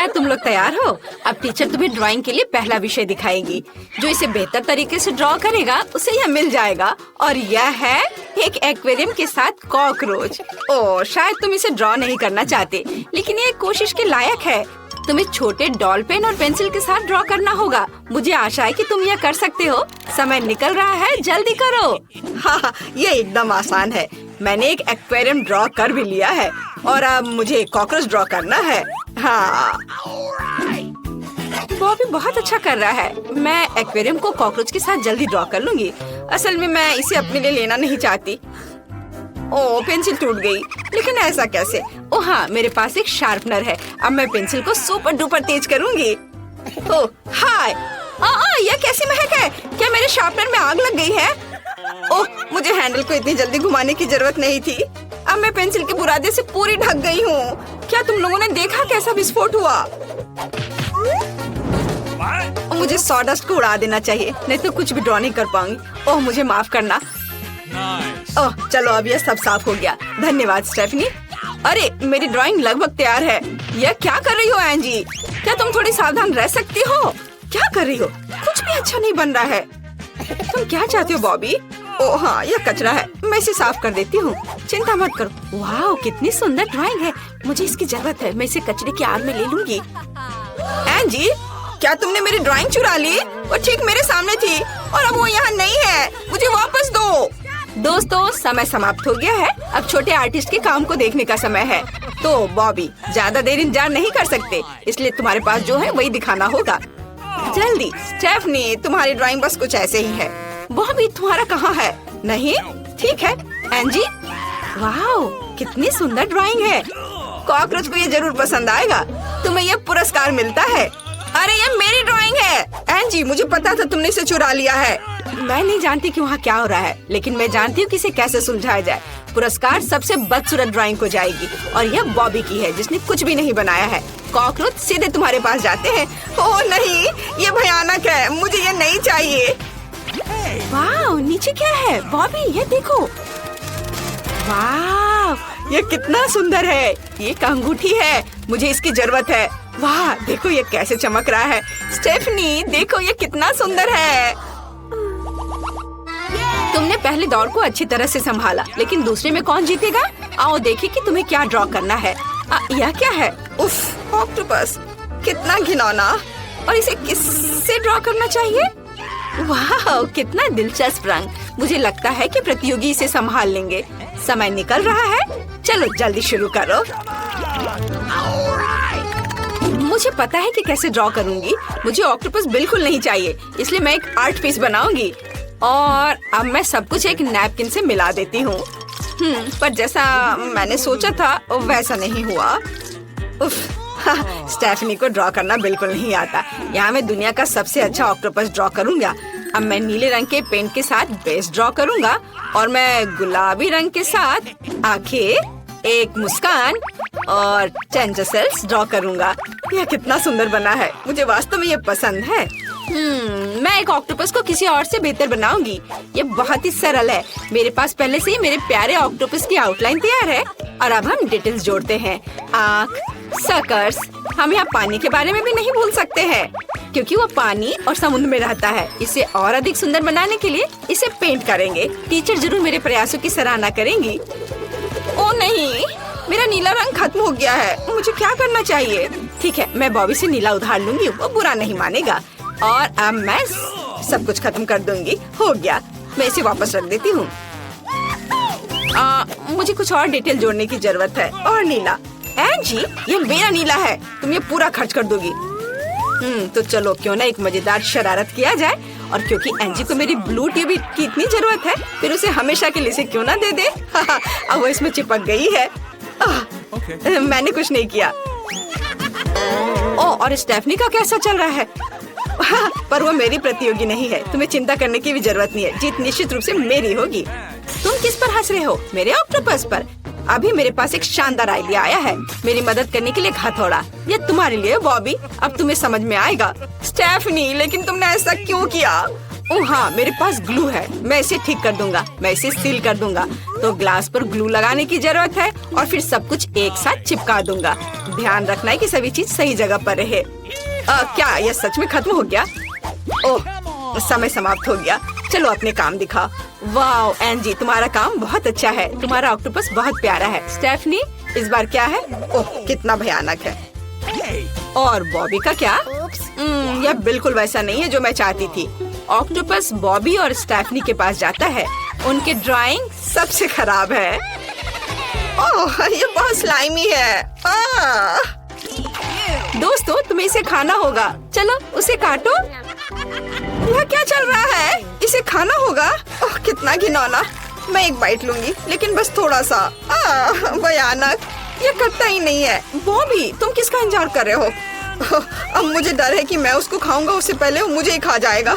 क्या तुम लोग तैयार हो? अब टीचर तुम्हें ड्राइंग के लिए पहला विषय दिखाएगी। जो इसे बेहतर तरीके से ड्रॉ करेगा उसे यह मिल जाएगा। और यह है एक एक्वेरियम के साथ कॉकरोच। ओह, शायद तुम इसे ड्रॉ नहीं करना चाहते, लेकिन ये कोशिश के लायक है। तुम्हें छोटे डॉल पेन और पेंसिल के साथ ड्रॉ करना होगा। मुझे आशा है कि तुम यह कर सकते हो। समय निकल रहा है, जल्दी करो। हाँ, ये एकदम आसान है। मैंने एक एक्वेरियम ड्रॉ कर भी लिया है और अब मुझे कॉकरोच ड्रॉ करना है। हाँ, बॉबी बहुत अच्छा कर रहा है। मैं एक्वेरियम को कॉकरोच के साथ जल्दी ड्रॉ कर लूंगी। असल में मैं इसे अपने लिए लेना नहीं चाहती। ओह, पेंसिल टूट गई। लेकिन ऐसा कैसे? ओह हाँ, मेरे पास एक शार्पनर है। अब मैं पेंसिल को सुपर डुपर तेज करूंगी। ओह हाय, यह कैसी महक है? क्या मेरे शार्पनर में आग लग गई है? ओह, मुझे हैंडल को इतनी जल्दी घुमाने की जरूरत नहीं थी। अब मैं पेंसिल के बुरादे से पूरी ढक गई हूँ। क्या तुम लोगों ने देखा कैसा विस्फोट हुआ? मुझे सॉडस्ट को उड़ा देना चाहिए, नहीं तो कुछ भी ड्रॉ नहीं कर पाऊंगी। ओह, मुझे माफ करना। ओह, चलो अब यह सब साफ हो गया। धन्यवाद स्टेफनी। अरे, मेरी ड्राइंग लगभग तैयार है। यह क्या कर रही हो एंजी? क्या तुम थोड़ी सावधान रह सकती हो? क्या कर रही हो? कुछ भी अच्छा नहीं बन रहा है। तुम क्या चाहती हो बॉबी? ओह हाँ, यह कचरा है। मैं इसे साफ कर देती हूँ, चिंता मत करो। वाह, कितनी सुंदर ड्राइंग है। मुझे इसकी जरूरत है। मैं इसे कचरे की आड़ में ले लूंगी। एंजी, क्या तुमने मेरी ड्राइंग चुरा ली? वो ठीक मेरे सामने थी और अब वो यहाँ नहीं है। मुझे वापस दो। दोस्तों, समय समाप्त हो गया है। अब छोटे आर्टिस्ट के काम को देखने का समय है। तो बॉबी, ज्यादा देर इंतजार नहीं कर सकते, इसलिए तुम्हारे पास जो है वही दिखाना होगा। जल्दी। स्टेफनी, तुम्हारी ड्राइंग बस कुछ ऐसे ही है। बॉबी, तुम्हारा कहाँ है? नहीं, ठीक है। एंजी, वाह, कितनी सुंदर ड्राइंग है। कॉकरोच को ये जरूर पसंद आएगा। तुम्हें यह पुरस्कार मिलता है। अरे, ये मेरी ड्राइंग है। एंजी, मुझे पता था तुमने इसे चुरा लिया है। मैं नहीं जानती कि वहाँ क्या हो रहा है, लेकिन मैं जानती हूँ कि इसे कैसे सुलझाया जाए। पुरस्कार सबसे बदसूरत ड्राइंग को जाएगी और यह बॉबी की है, जिसने कुछ भी नहीं बनाया है। कॉकरोच सीधे तुम्हारे पास जाते हैं। ओह नहीं, ये भयानक है। मुझे ये नहीं चाहिए। वाह, नीचे क्या है? बॉबी, ये देखो। वाह, ये कितना सुंदर है। ये एक अंगूठी है, मुझे इसकी जरूरत है। वाह, देखो ये कैसे चमक रहा है। स्टेफनी, देखो ये कितना सुंदर है। तुमने पहले दौर को अच्छी तरह से संभाला, लेकिन दूसरे में कौन जीतेगा? आओ देखें कि तुम्हें क्या ड्रॉ करना है। यह क्या है? उफ, ऑक्टोपस, कितना घिनौना। और इसे किससे ड्रॉ करना चाहिए? वाह, कितना दिलचस्प रंग। मुझे लगता है कि प्रतियोगी इसे संभाल लेंगे। समय निकल रहा है, चलो जल्दी शुरू करो। मुझे पता है कि कैसे ड्रॉ करूंगी। मुझे ऑक्टोपस बिल्कुल नहीं चाहिए, इसलिए मैं एक आर्ट पीस बनाऊंगी। और अब मैं सब कुछ एक नैपकिन से मिला देती हूँ। पर जैसा मैंने सोचा था वैसा नहीं हुआ। उफ, स्टेफनी को ड्रॉ करना बिल्कुल नहीं आता। यहाँ मैं दुनिया का सबसे अच्छा ऑक्टोपस ड्रॉ करूंगा। अब मैं नीले रंग के पेंट के साथ बेस ड्रॉ करूंगा और मैं गुलाबी रंग के साथ आंखें, एक मुस्कान और टेंटेकल्स ड्रॉ करूंगा। यह कितना सुंदर बना है। मुझे वास्तव में ये पसंद है। मैं एक ऑक्टोपस को किसी और से बेहतर बनाऊंगी। ये बहुत ही सरल है। मेरे पास पहले से ही मेरे प्यारे ऑक्टोपस की आउटलाइन तैयार है और अब हम डिटेल्स जोड़ते हैं। आँख, सर्कस। हम यहाँ पानी के बारे में भी नहीं भूल सकते हैं, क्योंकि वो पानी और समुद्र में रहता है। इसे और अधिक सुंदर बनाने के लिए इसे पेंट करेंगे। टीचर जरूर मेरे प्रयासों की सराहना करेंगी। ओ नहीं, मेरा नीला रंग खत्म हो गया है। मुझे क्या करना चाहिए? ठीक है, मैं बॉबी से नीला उधार लूंगी, वो बुरा नहीं मानेगा। और अब मैं सब कुछ खत्म कर दूंगी। हो गया, मैं इसे वापस रख देती हूँ। मुझे कुछ और डिटेल जोड़ने की जरूरत है। और नीला। एंजी, ये मेरा नीला है, तुम ये पूरा खर्च कर दोगी। तो चलो क्यों ना एक मजेदार शरारत किया जाए। और क्योंकि एंजी को मेरी ब्लू टीवी की इतनी जरूरत है, फिर उसे हमेशा के लिए से क्यों ना दे दे। अब वो इसमें चिपक गई है। मैंने कुछ नहीं किया। और स्टेफनी का कैसा चल रहा है? पर वो मेरी प्रतियोगी नहीं है। तुम्हें चिंता करने की भी जरूरत नहीं है। जीत निश्चित रूप से मेरी होगी। तुम किस पर हंस रहे हो? मेरे ऑक्टोपस पर। अभी मेरे पास एक शानदार आइडिया आया है मेरी मदद करने के लिए। एक हथौड़ा, ये तुम्हारे लिए बॉबी। अब तुम्हें समझ में आएगा। स्टेफनी, लेकिन तुमने ऐसा क्यों किया? ओह हाँ, मेरे पास ग्लू है, मैं इसे ठीक कर दूंगा, मैं इसे सील कर दूंगा। तो ग्लास पर ग्लू लगाने की जरूरत है और फिर सब कुछ एक साथ चिपका दूंगा। ध्यान रखना है कि सभी चीज सही जगह पर रहे। क्या यह सच में खत्म हो गया? ओह, समय समाप्त हो गया। चलो अपने काम दिखाओ। वाह एंजी, तुम्हारा काम बहुत अच्छा है। तुम्हारा ऑक्टोपस बहुत प्यारा है। स्टेफनी, इस बार क्या है? ओह, कितना भयानक है। और बॉबी का क्या? यह बिल्कुल वैसा नहीं है जो मैं चाहती थी। ऑक्टोपस बॉबी और स्टेफनी के पास जाता है। उनकी ड्राइंग सबसे खराब है। ओह, ये बहुत स्लाइमी है। दोस्तों, तुम्हें इसे खाना होगा। चलो उसे काटो। यह क्या चल रहा है? इसे खाना होगा? ओह, कितना घिनौना। मैं एक बाइट लूंगी, लेकिन बस थोड़ा सा। भयानक, ये कटता ही नहीं है। बॉबी, तुम किसका इंतजार कर रहे हो? अब मुझे डर है कि मैं उसको खाऊंगा उससे पहले वो मुझे ही खा जाएगा।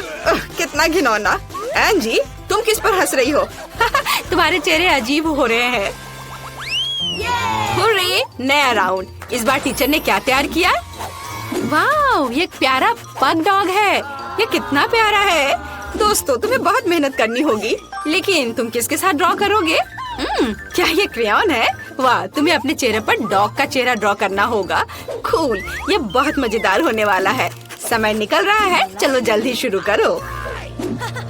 कितना घिनौना। एंजी, तुम किस पर हंस रही हो? तुम्हारे चेहरे अजीब हो रहे हैं। हुर्रे, नया राउंड। इस बार टीचर ने क्या तैयार किया? वाह, ये एक प्यारा पग डॉग है। ये कितना प्यारा है। दोस्तों, तुम्हें बहुत मेहनत करनी होगी, लेकिन तुम किसके साथ ड्रॉ करोगे? क्या ये क्रेयॉन है? वाह, तुम्हें अपने चेहरे पर डॉग का चेहरा ड्रॉ करना होगा। कूल, ये बहुत मजेदार होने वाला है। समय निकल रहा है, चलो जल्दी शुरू करो।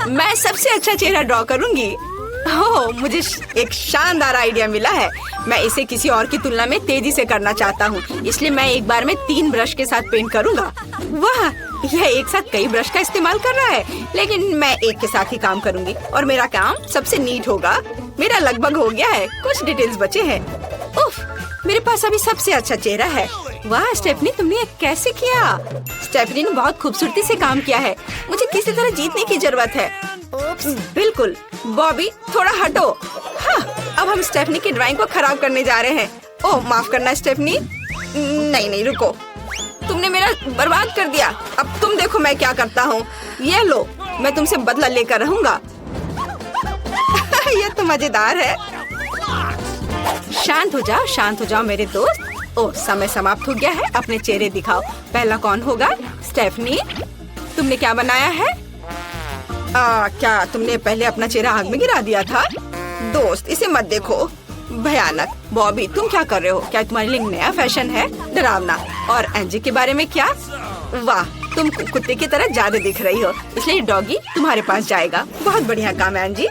मैं सबसे अच्छा चेहरा ड्रॉ करूंगी। ओह, मुझे एक शानदार आइडिया मिला है। मैं इसे किसी और की तुलना में तेजी से करना चाहता हूँ, इसलिए मैं एक बार में 3 ब्रश के साथ पेंट करूँगा। वाह, यह एक साथ कई ब्रश का इस्तेमाल कर रहा है, लेकिन मैं एक के साथ ही काम करूँगी और मेरा काम सबसे नीट होगा। मेरा लगभग हो गया है, कुछ डिटेल्स बचे हैं। उफ, मेरे पास अभी सबसे अच्छा चेहरा है। वाह स्टेफनी, तुमने ये कैसे किया? स्टेफनी ने बहुत खूबसूरती से काम किया है। मुझे किसी तरह जीतने की जरूरत है। बिल्कुल। बॉबी, थोड़ा हटो। हाँ, अब हम स्टेफनी की ड्राइंग को खराब करने जा रहे हैं। ओह, माफ करना स्टेफनी। नहीं, रुको। तुमने मेरा बर्बाद कर दिया। अब तुम देखो मैं क्या करता हूँ। ये लो, मैं तुमसे बदला लेकर रहूंगा। ये तो मजेदार है। शांत हो जाओ मेरे दोस्त। ओह, समय समाप्त हो गया है। अपने चेहरे दिखाओ। पहला कौन होगा? स्टेफनी, तुमने क्या बनाया है? क्या तुमने पहले अपना चेहरा आग में गिरा दिया था? दोस्त, इसे मत देखो, भयानक। बॉबी, तुम क्या कर रहे हो? क्या तुम्हारे लिए नया फैशन है? डरावना। और एंजी के बारे में क्या? वाह, तुम कुत्ते की तरह ज्यादा दिख रही हो, इसलिए डॉगी तुम्हारे पास जाएगा। बहुत बढ़िया काम है एंजी।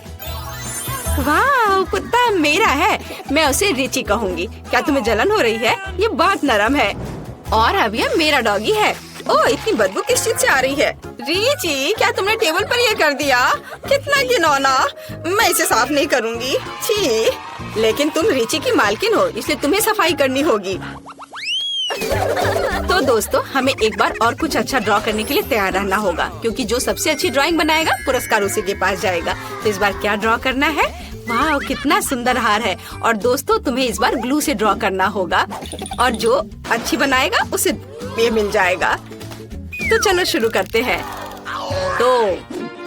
वाह, कुत्ता मेरा है। मैं उसे रिची कहूँगी। क्या तुम्हें जलन हो रही है? ये बहुत नरम है। और अब ये मेरा डॉगी है। ओह, इतनी बदबू किस चीज से आ रही है? रिची, क्या तुमने टेबल पर ये कर दिया? कितना घिनौना। मैं इसे साफ नहीं करूँगी। छी। लेकिन तुम रिची की मालकिन हो, इसलिए तुम्हें सफाई करनी होगी। तो दोस्तों, हमें एक बार और कुछ अच्छा ड्रॉ करने के लिए तैयार रहना होगा, क्योंकि जो सबसे अच्छी ड्राइंग बनाएगा पुरस्कार उसी के पास जाएगा। तो इस बार क्या ड्रॉ करना है? वाह, कितना सुंदर हार है। और दोस्तों, तुम्हें इस बार ग्लू से ड्रॉ करना होगा और जो अच्छी बनाएगा उसे ये मिल जाएगा। तो चलो शुरू करते हैं। तो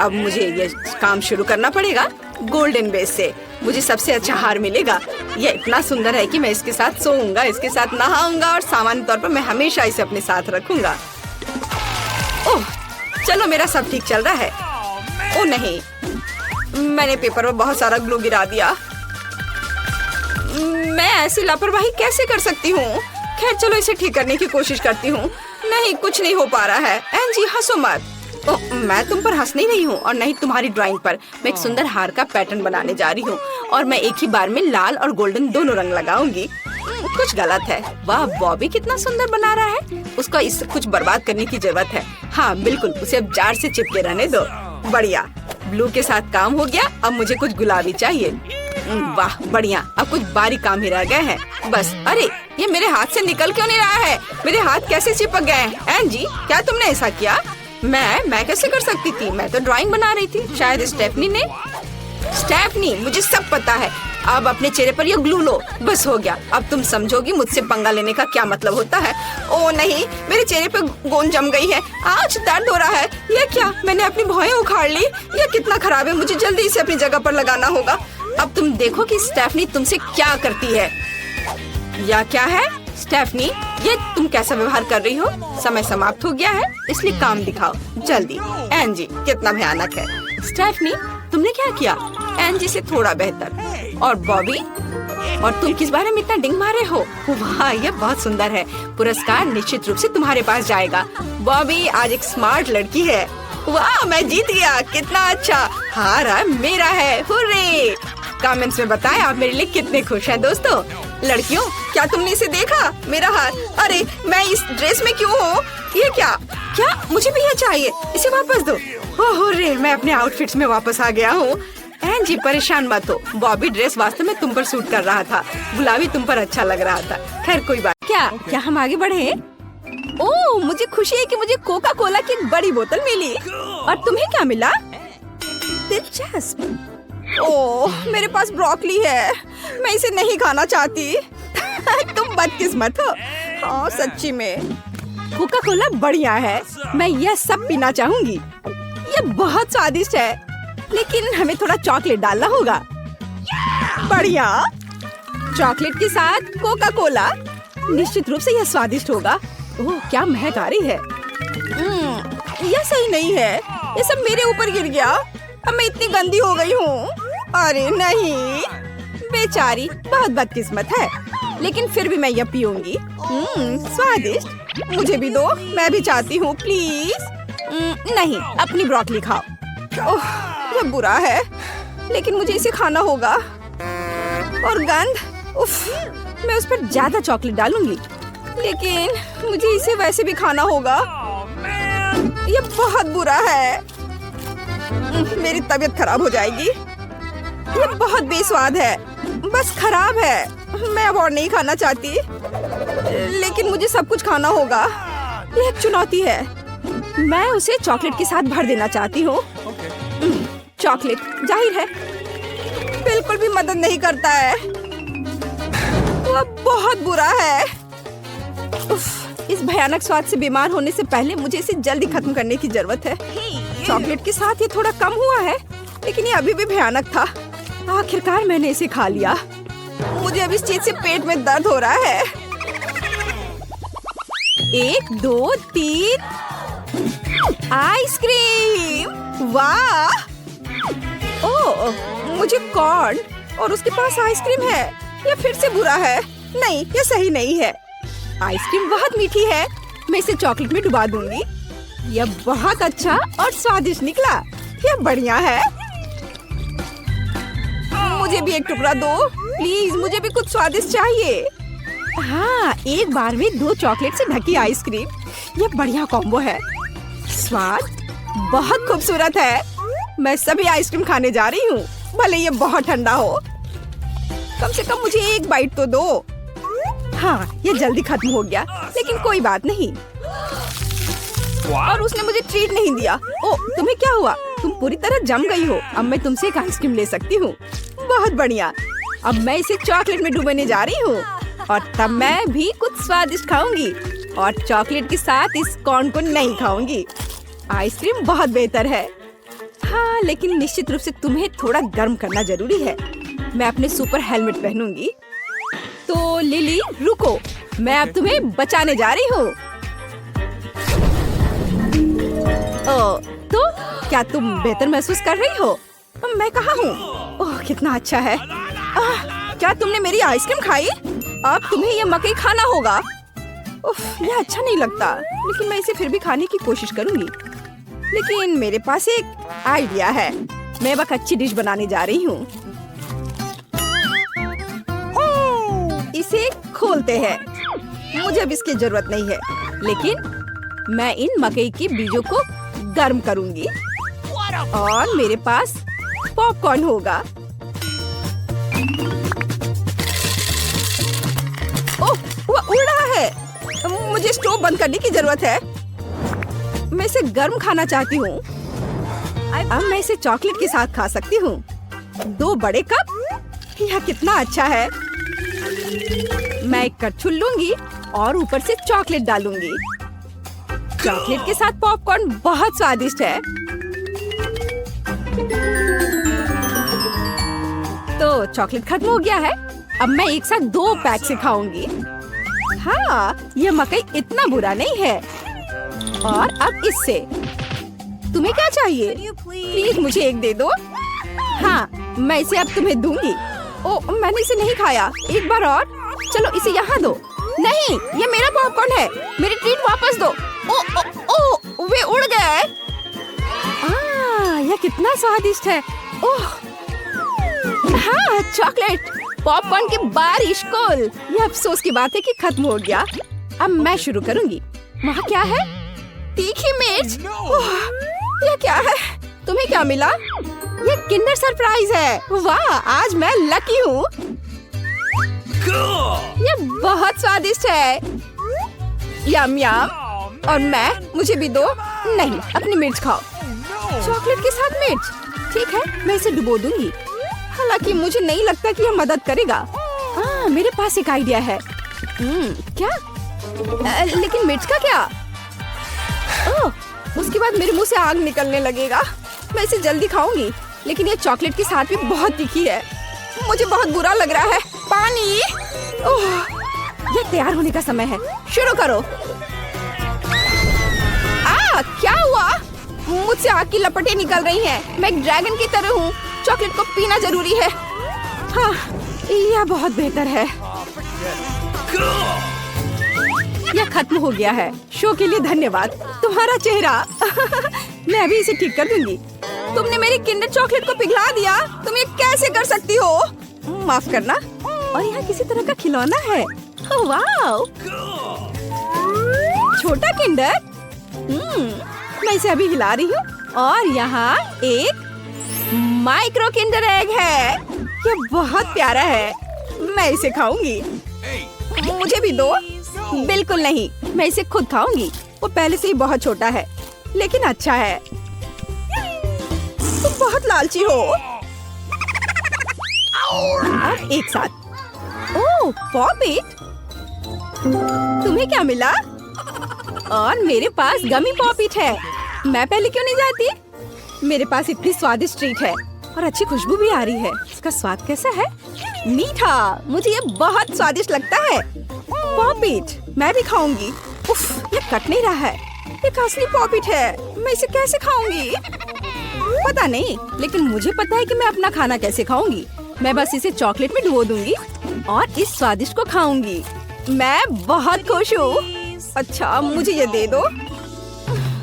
अब मुझे ये काम शुरू करना पड़ेगा। गोल्डन बेस से मुझे सबसे अच्छा हार मिलेगा। ये इतना सुंदर है कि मैं इसके साथ सोऊंगा, इसके साथ नहाऊंगा और सामान्य तौर पर मैं हमेशा इसे अपने साथ रखूंगा। ओह, चलो मेरा सब ठीक चल रहा है। ओह नहीं, मैंने पेपर पर बहुत सारा ग्लू गिरा दिया। मैं ऐसी लापरवाही कैसे कर सकती हूँ? खैर, चलो इसे ठीक करने की कोशिश करती हूँ। नहीं, कुछ नहीं हो पा रहा है। एंजी, हंसो मत। ओह, मैं तुम पर हंस नहीं रही हूँ और नहीं तुम्हारी ड्राइंग पर। मैं एक सुंदर हार का पैटर्न बनाने जा रही हूँ और मैं एक ही बार में लाल और गोल्डन दोनों रंग लगाऊंगी। कुछ गलत है। वाह, बॉबी कितना सुंदर बना रहा है। उसका इस कुछ बर्बाद करने की जरूरत है। हाँ बिल्कुल, उसे अब जार से चिपके रहने दो। बढ़िया, ब्लू के साथ काम हो गया। अब मुझे कुछ गुलाबी चाहिए। वाह बढ़िया, अब कुछ बारीक काम ही रह गए हैं बस। अरे, ये मेरे हाथ से निकल क्यों नहीं रहा है? मेरे हाथ कैसे चिपक गए? एंजी, क्या तुमने ऐसा किया? मैं कैसे कर सकती थी? मैं तो ड्राइंग बना रही थी। शायद स्टेफनी ने। स्टेफनी, मुझे सब पता है। अब अपने चेहरे पर ये ग्लू लो। बस हो गया। अब तुम समझोगी मुझसे पंगा लेने का क्या मतलब होता है। ओ नहीं, मेरे चेहरे पे गोंद जम गई है। आज दर्द हो रहा है। ये क्या? मैंने अपनी भौहें उखाड़ ली। ये कितना खराब है। मुझे जल्दी इसे अपनी जगह पर लगाना होगा। अब तुम देखो कि स्टेफनी तुमसे क्या करती है। या क्या है? स्टेफनी, ये तुम कैसा व्यवहार कर रही हो? समय समाप्त हो गया है, इसलिए काम दिखाओ जल्दी। एंजी कितना भयानक है। स्टेफनी तुमने क्या किया? एंजी से थोड़ा बेहतर। और बॉबी, और तुम किस बारे में इतना डिंग मारे हो? वाह, ये बहुत सुंदर है। पुरस्कार निश्चित रूप से तुम्हारे पास जाएगा। बॉबी आज एक स्मार्ट लड़की है। वाह, मैं जीत गया, कितना अच्छा। हार मेरा है, हुर्रे। कमेंट्स में बताएं आप मेरे लिए कितने खुश हैं दोस्तों। लड़कियों, क्या तुमने इसे देखा? मेरा हार। अरे मैं इस ड्रेस में क्यों हूँ? ये क्या? मुझे भी ये चाहिए, इसे वापस दो। ओह रे, मैं अपने आउटफिट्स में वापस आ गया हूँ। एंजी परेशान मत हो, बॉबी ड्रेस वास्तव में तुम पर सूट कर रहा था। गुलाबी तुम पर अच्छा लग रहा था। खैर कोई बात। क्या हम आगे बढ़े? ओह, मुझे खुशी है कि मुझे कोका कोला की एक बड़ी बोतल मिली। और तुम्हें क्या मिला? दिलचस्प। ओह, मेरे पास ब्रोकली है, मैं इसे नहीं खाना चाहती। तुम बदकिस्मत हो। हाँ सच्ची में। कोका कोला बढ़िया है, मैं यह सब पीना चाहूंगी। ये बहुत स्वादिष्ट है, लेकिन हमें थोड़ा चॉकलेट डालना होगा। बढ़िया, चॉकलेट के साथ कोका कोला, निश्चित रूप से यह स्वादिष्ट होगा। ओह, क्या महक आ रही है। यह सही नहीं है, ये सब मेरे ऊपर गिर गया। अब मैं इतनी गंदी हो गई हूँ। अरे नहीं, बेचारी, बहुत बदकिस्मत है। लेकिन फिर भी मैं यह पीऊंगी। स्वादिष्ट, मुझे भी दो, मैं भी चाहती हूँ प्लीज। नहीं, अपनी ब्रोकली खाओ। ओह, यह बुरा है, लेकिन मुझे इसे खाना होगा। और गंध, उफ, मैं उस पर ज्यादा चॉकलेट डालूंगी, लेकिन मुझे इसे वैसे भी खाना होगा। यह बहुत बुरा है, मेरी तबीयत खराब हो जाएगी। यह बहुत बेस्वाद है, बस खराब है। मैं अब और नहीं खाना चाहती, लेकिन मुझे सब कुछ खाना होगा। यह एक चुनौती है। मैं उसे चॉकलेट के साथ भर देना चाहती हूँ। चॉकलेट, जाहिर है, बिल्कुल भी मदद नहीं करता है। वह बहुत बुरा है। उफ, इस भयानक स्वाद से बीमार होने से पहले मुझे इसे जल्दी खत्म करने की जरूरत है। चॉकलेट के साथ ये थोड़ा कम हुआ है, लेकिन ये अभी भी भयानक था। आखिरकार मैंने इसे खा लिया। मुझे अब इस चीज से पेट में दर्द हो रहा है। 1 2 3 आइसक्रीम। वाह! ओह, मुझे कॉर्न और उसके पास आइसक्रीम है। यह फिर से बुरा है। नहीं, यह सही नहीं है। आइसक्रीम बहुत मीठी है, मैं इसे चॉकलेट में डुबा दूंगी। यह बहुत अच्छा और स्वादिष्ट निकला। यह बढ़िया है। मुझे भी एक टुकड़ा दो प्लीज, मुझे भी कुछ स्वादिष्ट चाहिए। हाँ, एक बार में 2 चॉकलेट से ढकी आइसक्रीम, यह बढ़िया कॉम्बो है। स्वाद बहुत खूबसूरत है। मैं सभी आइसक्रीम खाने जा रही हूँ, भले ये बहुत ठंडा हो। कम से कम मुझे एक बाइट तो दो। हाँ, ये जल्दी खत्म हो गया, लेकिन कोई बात नहीं। और उसने मुझे ट्रीट नहीं दिया। ओ, तुम्हें क्या हुआ? तुम पूरी तरह जम गई हो। अब मैं तुमसे एक आइसक्रीम ले सकती हूँ। बहुत बढ़िया। अब मैं इसे चॉकलेट में डुबाने जा रही हूँ, और तब मैं भी कुछ स्वादिष्ट खाऊंगी, और चॉकलेट के साथ इस कॉर्न को नहीं खाऊंगी। आइसक्रीम बहुत बेहतर है। हाँ, लेकिन निश्चित रूप से तुम्हें थोड़ा गर्म करना जरूरी है। मैं अपने सुपर हेलमेट पहनूंगी। तो लिली रुको, मैं अब तुम्हें बचाने जा रही हूँ। तो क्या तुम बेहतर महसूस कर रही हो? मैं कहाँ हूँ? ओह, कितना अच्छा है। क्या तुमने मेरी आइसक्रीम खाई? अब तुम्हें ये मकई खाना होगा। उफ, यह अच्छा नहीं लगता, लेकिन मैं इसे फिर भी खाने की कोशिश करूंगी। लेकिन मेरे पास एक आइडिया है। मैं एक अच्छी डिश बनाने जा रही हूँ। इसे खोलते हैं। मुझे अब इसकी जरूरत नहीं है, लेकिन मैं इन मकई के बीजों को गर्म करूंगी, और मेरे पास पॉपकॉर्न होगा। ओह, वह उड़ रहा है। मुझे स्टोव बंद करने की जरूरत है। मैं इसे गर्म खाना चाहती हूँ। अब मैं इसे चॉकलेट के साथ खा सकती हूँ। 2 बड़े कप, यह कितना अच्छा है। मैं एक कटछुल लूंगी और ऊपर से चॉकलेट डालूंगी। चॉकलेट के साथ पॉपकॉर्न बहुत स्वादिष्ट है। तो चॉकलेट खत्म हो गया है। अब मैं एक साथ 2 पैक से खाऊंगी। हाँ, ये मकई इतना बुरा नहीं है। और अब इससे तुम्हें क्या चाहिए? प्लीज मुझे एक दे दो। हाँ, मैं इसे अब तुम्हें दूंगी। ओ, मैंने इसे नहीं खाया। एक बार और। चलो इसे यहाँ दो। नहीं, ये मेरा पॉपकॉर्न है। मेरी ट्रीट वापस दो। ओ, ओ, ओ, वे उड़ गए। यह कितना स्वादिष्ट है। ओह, हाँ, चॉकलेट पॉपकॉर्न की बारिश कोल। यह अफसोस की बात है कि खत्म हो गया। अब मैं शुरू करूंगी। वहाँ क्या है? तीखी मिर्च। ओह, यह क्या है? तुम्हें क्या मिला? ये किंडर सरप्राइज है। वाह, आज मैं लकी हूँ। ये बहुत स्वादिष्ट है। यम यम। और मुझे भी दो। नहीं, अपनी मिर्च खाओ। चॉकलेट के साथ मिर्च। ठीक है, मैं इसे डुबो दूंगी। हालांकि मुझे नहीं लगता कि यह मदद करेगा। मेरे पास एक आइडिया है। क्या? लेकिन मिर्च का क्या? ओह, उसके बाद मेरे मुंह से आग निकलने लगेगा। मैं इसे जल्दी खाऊंगी, लेकिन ये चॉकलेट के साथ भी बहुत तीखी है। मुझे बहुत बुरा लग रहा है। पानी। ओह, ये तैयार होने का समय है। शुरू करो। क्या हुआ? मुझसे आग की लपटें निकल रही हैं। मैं एक ड्रैगन की तरह हूँ। चॉकलेट को पीना जरूरी है। हाँ, यह बहुत बेहतर है। यह खत्म हो गया है। शो के लिए धन्यवाद। तुम्हारा चेहरा। मैं अभी इसे ठीक कर दूंगी। तुमने मेरी किंडर चॉकलेट को पिघला दिया। तुम ये कैसे कर सकती हो? माफ करना। और यहाँ किसी तरह का खिलौना है। वाह, छोटा किंडर। मैं इसे अभी हिला रही हूँ। और यहाँ एक माइक्रो किंडर एग है। ये बहुत प्यारा है। मैं इसे खाऊंगी। मुझे भी दो। बिल्कुल नहीं, मैं इसे खुद खाऊंगी। वो पहले से ही बहुत छोटा है, लेकिन अच्छा है। तुम बहुत लालची हो। अब एक साथ। ओह, पॉपिट। तुम्हें क्या मिला? और मेरे पास गमी पॉपिट है। मैं पहले क्यों नहीं जाती? मेरे पास इतनी स्वादिष्ट ट्रीट है और अच्छी खुशबू भी आ रही है। इसका स्वाद कैसा है? मीठा। मुझे ये बहुत स्वादिष्ट लगता है। पॉपिट मैं भी खाऊंगी। उफ, ये कट नहीं रहा है। ये असली पॉपिट है। मैं इसे कैसे खाऊंगी? पता नहीं, लेकिन मुझे पता है कि मैं अपना खाना कैसे खाऊंगी। मैं बस इसे चॉकलेट में डुबो दूंगी और इस स्वादिष्ट को खाऊंगी। मैं बहुत खुश हूँ। अच्छा, मुझे ये दे दो।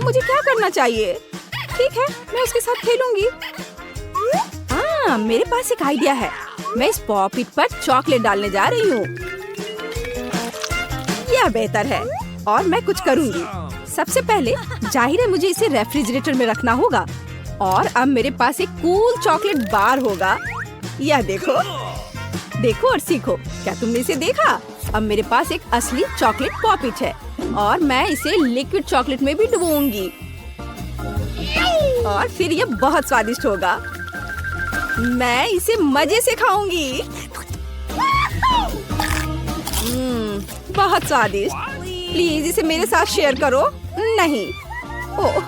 मुझे क्या करना चाहिए? ठीक है, मैं उसके साथ खेलूंगी। मेरे पास एक आइडिया है। मैं इस पॉपिट पर चॉकलेट डालने जा रही हूँ। यह बेहतर है। और मैं कुछ करूँगी। सबसे पहले जाहिर है मुझे इसे रेफ्रिजरेटर में रखना होगा। और अब मेरे पास एक कूल चॉकलेट बार होगा। यह देखो, देखो और सीखो। क्या तुमने इसे देखा? अब मेरे पास एक असली चॉकलेट पॉपिट है और मैं इसे लिक्विड चॉकलेट में भी डुबोऊंगी। और फिर ये बहुत स्वादिष्ट होगा। मैं इसे मजे से खाऊंगी। बहुत स्वादिष्ट। प्लीज इसे मेरे साथ शेयर करो। नहीं। ओह।